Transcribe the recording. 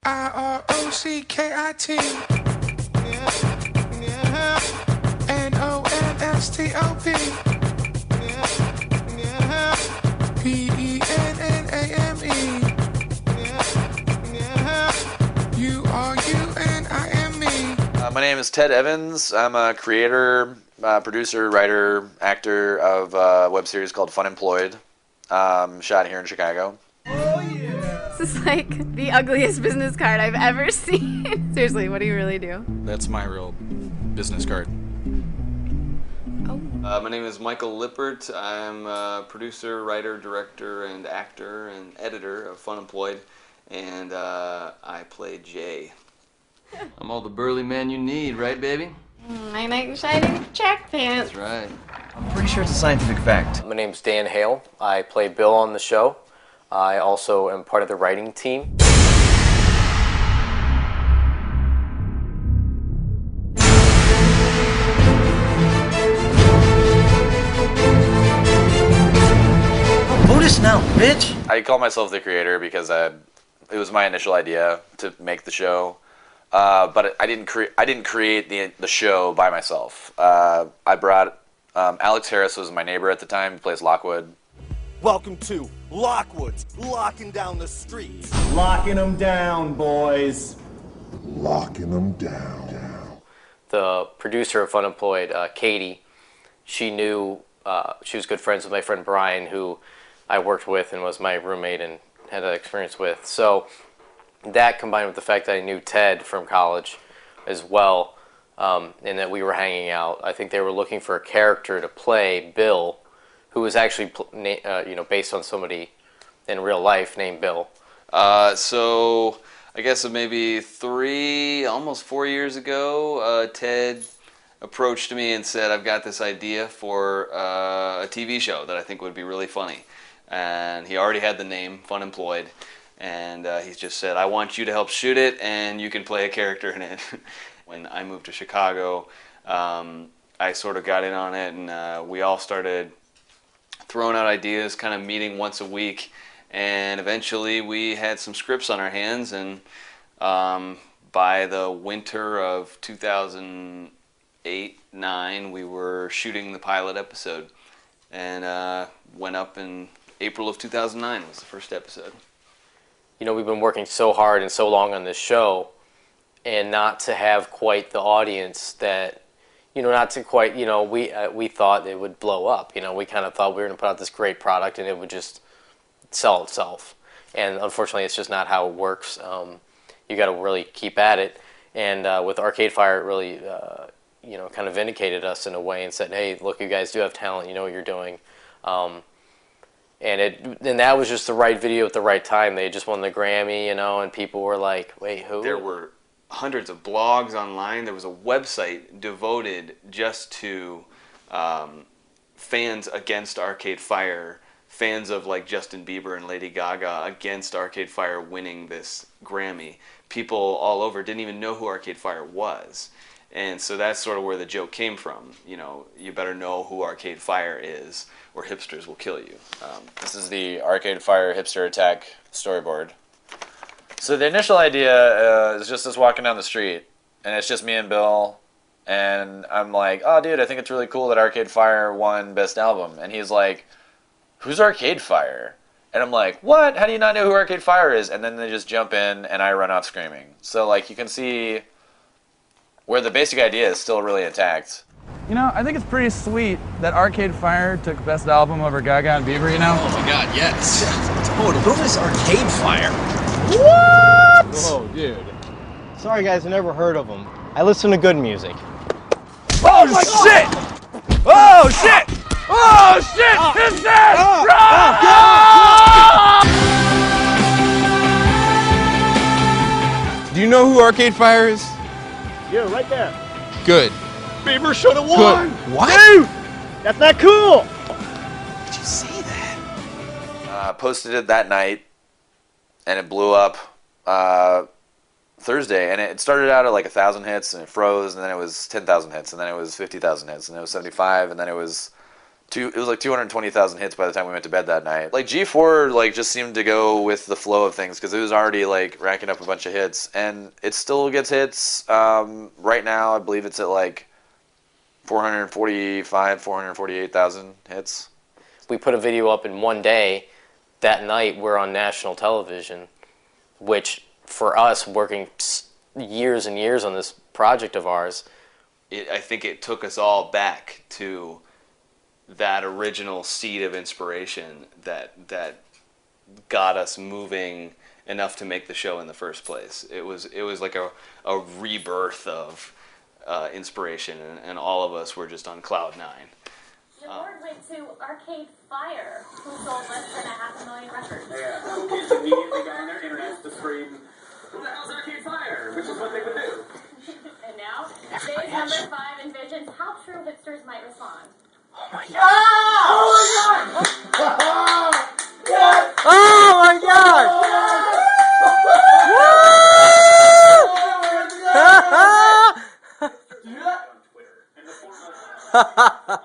Rockit. Nonstop. Penname. You are you and I am me. My name is Ted Evans. I'm a creator, producer, writer, actor of a web series called Funemployed, shot here in Chicago. Oh yeah! This is like the ugliest business card I've ever seen. Seriously, what do you really do? That's my real business card. Oh. My name is Michael Lippert. I'm a producer, writer, director, and actor and editor of Funemployed, and I play Jay. I'm all the burly man you need, right, baby? My knight in shining track pants. That's right. I'm pretty sure it's a scientific fact. My name's Dan Hale. I play Bill on the show. I also am part of the writing team. Vote us now, bitch! I call myself the creator because it was my initial idea to make the show, but I didn't create the show by myself. I brought Alex Harris was my neighbor at the time. He plays Lockwood. Welcome to Lockwood's locking down the streets. Locking them down, boys. Locking them down. The producer of Funemployed, Katie, she knew, she was good friends with my friend Brian, who I worked with and was my roommate and had that experience with. So that combined with the fact that I knew Ted from college as well, and that we were hanging out, I think they were looking for a character to play Bill, who was actually based on somebody in real life named Bill. So I guess maybe 3, almost 4 years ago, Ted approached me and said, I've got this idea for a TV show that I think would be really funny. And he already had the name, Funemployed, and he just said, I want you to help shoot it, and you can play a character in it. When I moved to Chicago, I sort of got in on it, and we all started throwing out ideas, kind of meeting once a week, and eventually we had some scripts on our hands, and by the winter of 2008-9, we were shooting the pilot episode, and went up in April of 2009 was the first episode. You know, we've been working so hard and so long on this show, and not to have quite the audience that, not to quite, we thought it would blow up. We kind of thought we were going to put out this great product and it would just sell itself. And unfortunately, it's just not how it works. You got to really keep at it. And with Arcade Fire, it really, kind of vindicated us in a way and said, hey, look, you guys do have talent. You know what you're doing. And that was just the right video at the right time. They just won the Grammy, and people were like, wait, who? There were hundreds of blogs online. There was a website devoted just to fans against Arcade Fire, fans of like Justin Bieber and Lady Gaga against Arcade Fire winning this Grammy. People all over didn't even know who Arcade Fire was. And so that's sort of where the joke came from. You better know who Arcade Fire is, or hipsters will kill you. This is the Arcade Fire Hipster Attack storyboard. So the initial idea is just us walking down the street, and it's just me and Bill, and I'm like, oh, dude, I think it's really cool that Arcade Fire won Best Album. And he's like, who's Arcade Fire? And I'm like, what? How do you not know who Arcade Fire is? And then they just jump in, and I run off screaming. So, like, you can see where the basic idea is still really intact. I think it's pretty sweet that Arcade Fire took Best Album over Gaga and Bieber, Oh my god, yes. Totally. Who is Arcade Fire? What? Whoa, dude. Sorry guys, I never heard of them. I listen to good music. Oh, shit! Oh, shit! Oh, shit! Run! Do you know who Arcade Fire is? Yeah, right there. Good. Bieber should have won. What? Dude, that's not cool. Did you say that? Posted it that night, and it blew up Thursday. And it started out at like 1,000 hits, and it froze, and then it was 10,000 hits, and then it was 50,000 hits, and then it was 75, and then it was It was like 220,000 hits by the time we went to bed that night. Like G4 like just seemed to go with the flow of things because it was already like racking up a bunch of hits, and it still gets hits. Right now, I believe it's at like 448,000 hits. We put a video up in one day. That night, we're on national television, which for us, working years and years on this project of ours, I think it took us all back to that original seed of inspiration that got us moving enough to make the show in the first place. It was like a rebirth of inspiration, and all of us were just on cloud 9. The award went to Arcade Fire, who sold less than 500,000 records. Yeah, so kids immediately got on their internet to scream, "Who the hell's Arcade Fire?" Which is what they would do. And now, today's number 5 envisions how true hipsters might respond. Oh my god! Oh my god! Oh my god!